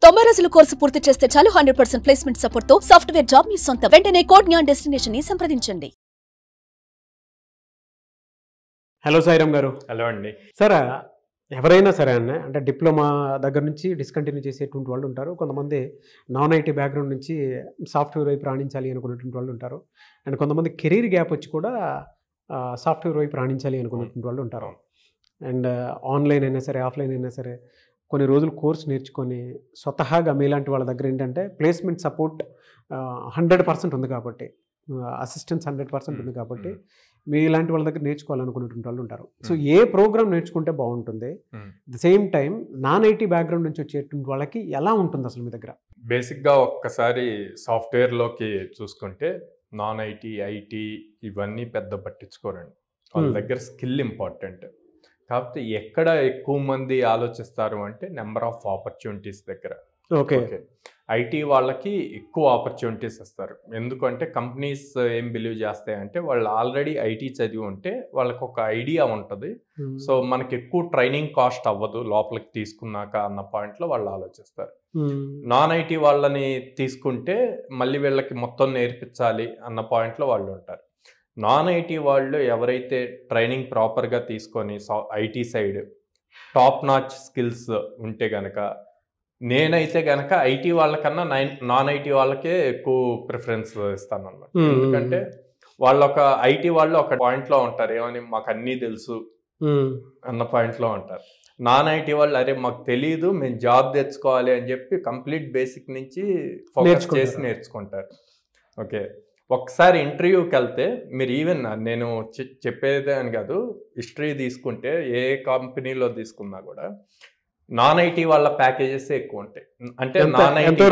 90 రోజుల కోర్సు పూర్తి చేస్తే చాలు 100% ప్లేస్మెంట్ సపోర్ట్ తో సాఫ్ట్వేర్ జాబ్ మీ సొంతం. వెంటనే కోడ్ జ్ఞాన్ డెస్టినేషన్ ని సంప్రదించండి. హలో సాయిరామ్ గారు. హలో అండి. సార్, ఎవరైనా సరే అంటే డిప్లొమా దగ్గర నుంచి డిస్కంటిన్యూ చేసేటువంటి వాళ్ళు ఉంటారు. కొంతమంది నాన్ ఐటీ బ్యాక్గ్రౌండ్ నుంచి సాఫ్ట్వేర్ వైపు రాణించాలి అనుకునేటువంటి వాళ్ళు ఉంటారు. అండ్ కొంతమంది కెరీర్ గ్యాప్ వచ్చి కూడా సాఫ్ట్వేర్ వైపు రాణించాలి అనుకునేటువంటి వాళ్ళు ఉంటారు. అండ్ ఆన్లైన్ అయినా సరే, ఆఫ్లైన్ అయినా సరే కొన్ని రోజులు కోర్స్ నేర్చుకొని స్వతహాగా మీలాంటి వాళ్ళ దగ్గర ఏంటంటే ప్లేస్మెంట్ సపోర్ట్ 100% ఉంది కాబట్టి, అసిస్టెన్స్ 100% ఉంది కాబట్టి మీలాంటి వాళ్ళ దగ్గర నేర్చుకోవాలనుకునేటువంటి వాళ్ళు ఉంటారు. సో ఏ ప్రోగ్రామ్ నేర్చుకుంటే బాగుంటుంది, the same time non IT background నుంచి వచ్చేటువంటి వాళ్ళకి ఎలా ఉంటుంది అసలు మీ దగ్గర? బేసిక్గా ఒక్కసారి సాఫ్ట్వేర్లోకి చూసుకుంటే నాన్ ఐటీ, ఐటీ ఇవన్నీ పెద్ద పట్టించుకోరండి. వాళ్ళ దగ్గర స్కిల్ ఇంపార్టెంట్. కాకపోతే ఎక్కడ ఎక్కువ మంది ఆలోచిస్తారు అంటే నెంబర్ ఆఫ్ ఆపర్చునిటీస్ దగ్గర. ఓకే, ఐటీ వాళ్ళకి ఎక్కువ ఆపర్చునిటీస్ ఇస్తారు. ఎందుకంటే కంపెనీస్ ఏం బిలీవ్ చేస్తాయంటే వాళ్ళు ఆల్రెడీ ఐటీ చదివి ఉంటే వాళ్ళకి ఒక ఐడియా ఉంటుంది. సో మనకి ఎక్కువ ట్రైనింగ్ కాస్ట్ అవ్వదు లోపలికి తీసుకున్నాక అన్న పాయింట్లో వాళ్ళు ఆలోచిస్తారు. నాన్ ఐటీ వాళ్ళని తీసుకుంటే మళ్ళీ వీళ్ళకి మొత్తం నేర్పించాలి అన్న పాయింట్లో వాళ్ళు ఉంటారు. నాన్ ఐటీ వాళ్ళు ఎవరైతే ట్రైనింగ్ ప్రాపర్గా తీసుకొని IT side top notch skills ఉంటే గనక, నేనైతే గనక ఐటీ వాళ్ళకన్నా నాన్ ఐటీ వాళ్ళకే ఎక్కువ ప్రిఫరెన్స్ ఇస్తాను అన్నమాట. ఎందుకంటే ఐటీ వాళ్ళు ఒక పాయింట్లో ఉంటారు, ఏమని మాకు అన్నీ తెలుసు అన్న పాయింట్లో ఉంటారు. నాన్ ఐటీ వాళ్ళు అరే మాకు తెలియదు, మేము జాబ్ తెచ్చుకోవాలి అని చెప్పి కంప్లీట్ బేసిక్ నుంచి ఫోకస్ చేసి నేర్చుకుంటారు. ఓకే, ఒకసారి ఇంటర్వ్యూకి వెళ్తే మీరు ఈవెన్ నేను చెప్పేదే అని కాదు, హిస్టరీ తీసుకుంటే ఏ కంపెనీలో తీసుకున్నా కూడా నాన్ ఐటీ వాళ్ళ ప్యాకేజెస్ ఎక్కువ ఉంటాయి. అంటే నాన్ ఐటీ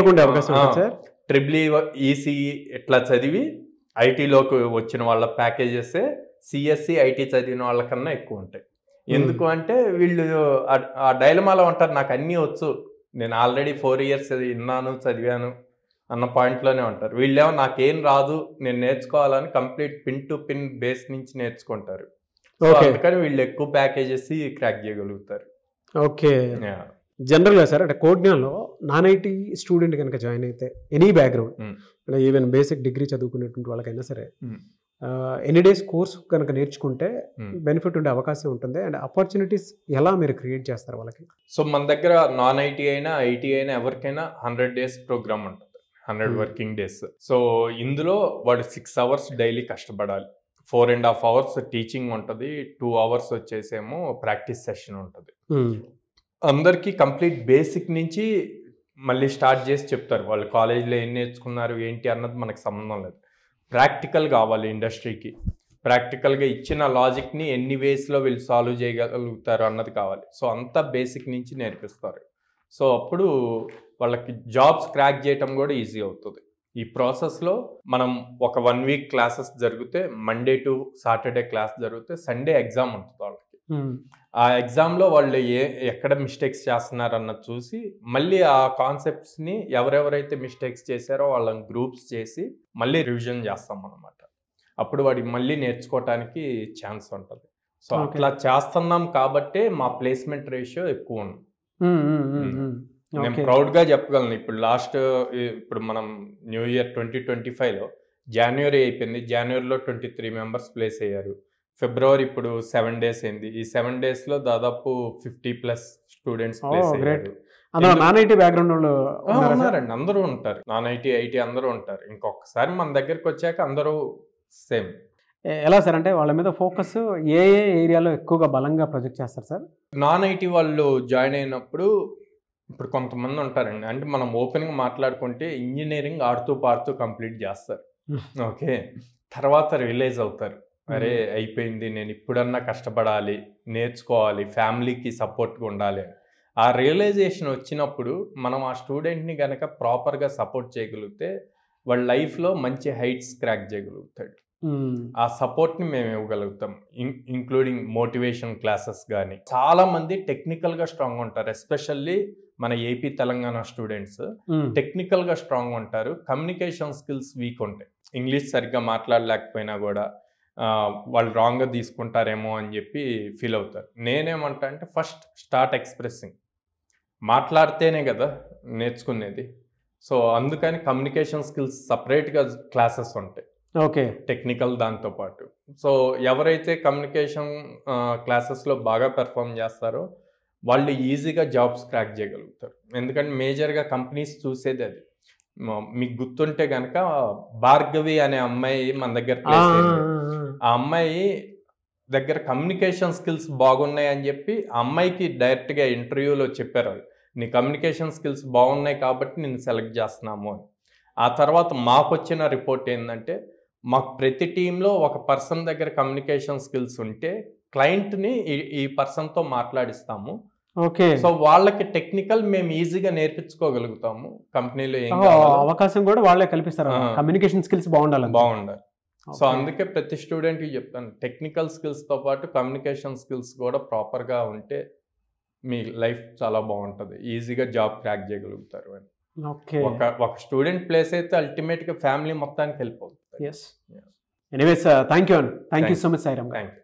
ట్రిపుల్ ఈసీఈ ఇట్లా చదివి ఐటీలోకి వచ్చిన వాళ్ళ ప్యాకేజెస్ సిఎస్సి ఐటీ చదివిన వాళ్ళకన్నా ఎక్కువ ఉంటాయి. ఎందుకు అంటే వీళ్ళు ఆ డైలమాలో ఉంటారు, నాకు అన్నీ వచ్చు, నేను ఆల్రెడీ 4 years విన్నాను చదివాను అన్న పాయింట్లోనే ఉంటారు. వీళ్ళేమో నాకేం రాదు, నేను నేర్చుకోవాలని complete pin to pin base నుంచి నేర్చుకుంటారు. అందుకని వీళ్ళు ఎక్కువ ప్యాకేజెస్ క్రాక్ చేయగలుగుతారు. ఓకే, జనరల్గా సార్ అంటే కోడ్ఞాన్లో నాన్ ఐటీ స్టూడెంట్ కనుక జాయిన్ అయితే any background, even basic degree చదువుకునేటువంటి వాళ్ళకైనా సరే ఎనీ డేస్ కోర్స్ కనుక నేర్చుకుంటే బెనిఫిట్ ఉండే అవకాశం ఉంటుంది. అండ్ ఆపర్చునిటీస్ ఎలా మీరు క్రియేట్ చేస్తారు వాళ్ళకి? సో మన దగ్గర నాన్ ఐటీ అయినా ఐటీ అయినా ఎవరికైనా 100 days ప్రోగ్రామ్ ఉంటుంది, 100 working days. సో ఇందులో వాడు 6 hours డైలీ కష్టపడాలి. 4.5 hours టీచింగ్ ఉంటుంది, 2 hours వచ్చేసేమో ప్రాక్టీస్ సెషన్ ఉంటుంది. అందరికీ కంప్లీట్ బేసిక్ నుంచి మళ్ళీ స్టార్ట్ చేసి చెప్తారు. వాళ్ళు కాలేజీలో ఏం నేర్చుకున్నారు ఏంటి అన్నది మనకు సంబంధం లేదు. ప్రాక్టికల్ కావాలి ఇండస్ట్రీకి, ప్రాక్టికల్గా ఇచ్చిన లాజిక్ని ఎన్ని వేస్లో వీళ్ళు సాల్వ్ చేయగలుగుతారు అన్నది కావాలి. సో అంతా బేసిక్ నుంచి నేర్పిస్తారు. సో అప్పుడు వాళ్ళకి జాబ్స్ క్రాక్ చేయటం కూడా ఈజీ అవుతుంది. ఈ ప్రాసెస్లో మనం ఒక 1 week క్లాసెస్ జరిగితే, మండే టు సాటర్డే క్లాస్ జరిగితే సండే ఎగ్జామ్ ఉంటుంది వాళ్ళకి. ఆ ఎగ్జామ్లో వాళ్ళు ఎక్కడ మిస్టేక్స్ చేస్తున్నారు అన్నది చూసి మళ్ళీ ఆ కాన్సెప్ట్స్ని ఎవరెవరైతే మిస్టేక్స్ చేశారో వాళ్ళని గ్రూప్స్ చేసి మళ్ళీ రివిజన్ చేస్తాం అన్నమాట. అప్పుడు వాడికి మళ్ళీ నేర్చుకోవటానికి ఛాన్స్ ఉంటుంది. సో అట్లా చేస్తున్నాం కాబట్టే మా ప్లేస్మెంట్ రేషియో ఎక్కువ ఉంది. నేను ప్రౌడ్గా చెప్పగలను. ఇప్పుడు మనం న్యూ ఇయర్ 2025లో జనవరి అయిపోయింది, జనవరిలో 23 members ప్లేస్ అయ్యారు. ఫిబ్రవరి ఇప్పుడు 7 days అయింది. ఈ 7 daysలో దాదాపు 50+ స్టూడెంట్స్ ప్లేస్ అయ్యారు. నాన్ ఐటీ బ్యాక్గ్రౌండ్ వాళ్ళు ఉన్నారండి, అందరూ ఉంటారు. నాన్ ఐటీ ఐటీ అందరూ ఉంటారు. ఇంకొకసారి మన దగ్గరికి వచ్చాక అందరూ సేమ్. ఎలా సార్ అంటే వాళ్ళ మీద ఫోకస్ ఏ ఏరియాలో ఎక్కువగా బలంగా ప్రొజెక్ట్ చేస్తారు సార్? నాన్ ఐటీ వాళ్ళు జాయిన్ అయినప్పుడు ఇప్పుడు కొంతమంది ఉంటారండి, అంటే మనం ఓపెన్గా మాట్లాడుకుంటే ఇంజనీరింగ్ ఆడుతూ పాడుతూ కంప్లీట్ చేస్తారు. ఓకే, తర్వాత రియలైజ్ అవుతారు, అరే అయిపోయింది, నేను ఇప్పుడన్నా కష్టపడాలి, నేర్చుకోవాలి, ఫ్యామిలీకి సపోర్ట్గా ఉండాలి అని. ఆ రియలైజేషన్ వచ్చినప్పుడు మనం ఆ స్టూడెంట్ని కనుక ప్రాపర్గా సపోర్ట్ చేయగలిగితే వాళ్ళ లైఫ్లో మంచి హైట్స్ క్రాక్ చేయగలుగుతాడు. ఆ సపోర్ట్ని మేము ఇవ్వగలుగుతాం, ఇంక్లూడింగ్ మోటివేషన్ క్లాసెస్ కానీ. చాలామంది టెక్నికల్గా స్ట్రాంగ్ ఉంటారు, ఎస్పెషల్లీ మన ఏపీ తెలంగాణ స్టూడెంట్స్ టెక్నికల్గా స్ట్రాంగ్ ఉంటారు, కమ్యూనికేషన్ స్కిల్స్ వీక్ ఉంటాయి. ఇంగ్లీష్ సరిగ్గా మాట్లాడలేకపోయినా కూడా వాళ్ళు రాంగ్గా తీసుకుంటారేమో అని చెప్పి ఫీల్ అవుతారు. నేనేమంటా అంటే ఫస్ట్ స్టార్ట్ ఎక్స్ప్రెసింగ్. మాట్లాడితేనే కదా నేర్చుకునేది. సో అందుకని కమ్యూనికేషన్ స్కిల్స్ సపరేట్గా క్లాసెస్ ఉంటాయి, ఓకే. టెక్నికల్ దాంతోపాటు. సో ఎవరైతే కమ్యూనికేషన్ క్లాసెస్లో బాగా పెర్ఫామ్ చేస్తారో వాళ్ళు ఈజీగా జాబ్స్ క్రాక్ చేయగలుగుతారు. ఎందుకంటే మేజర్గా కంపెనీస్ చూసేది అది. మీకు గుర్తుంటే కనుక భార్గవి అనే అమ్మాయి మన దగ్గర ప్లేస్ అయింది. ఆ అమ్మాయి దగ్గర కమ్యూనికేషన్ స్కిల్స్ బాగున్నాయి అని చెప్పి ఆ అమ్మాయికి డైరెక్ట్గా ఇంటర్వ్యూలో చెప్పారు, నీ కమ్యూనికేషన్ స్కిల్స్ బాగున్నాయి కాబట్టి నేను సెలెక్ట్ చేస్తున్నాము అని. ఆ తర్వాత మాకు వచ్చిన రిపోర్ట్ ఏంటంటే, మాకు ప్రతి టీంలో ఒక పర్సన్ దగ్గర కమ్యూనికేషన్ స్కిల్స్ ఉంటే క్లయింట్ని ఈ పర్సన్తో మాట్లాడిస్తాము. ఓకే. సో వాళ్ళకి టెక్నికల్ మేము ఈజీగా నేర్పించుకోగలుగుతాము. కంపెనీలో ఏం అవకాశం కూడా వాళ్ళే కల్పిస్తారు, కమ్యూనికేషన్ స్కిల్స్ బాగుండాలి. సో అందుకే ప్రతి స్టూడెంట్కి చెప్తాను, టెక్నికల్ స్కిల్స్తో పాటు కమ్యూనికేషన్ స్కిల్స్ కూడా ప్రాపర్గా ఉంటే మీ లైఫ్ చాలా బాగుంటుంది, ఈజీగా జాబ్ క్రాక్ చేయగలుగుతారు అని. ఒక స్టూడెంట్ ప్లేస్ అయితే అల్టిమేట్గా ఫ్యామిలీ మొత్తానికి హెల్ప్ అవుతుంది. Anyways thank you so much Sairam. Thank you.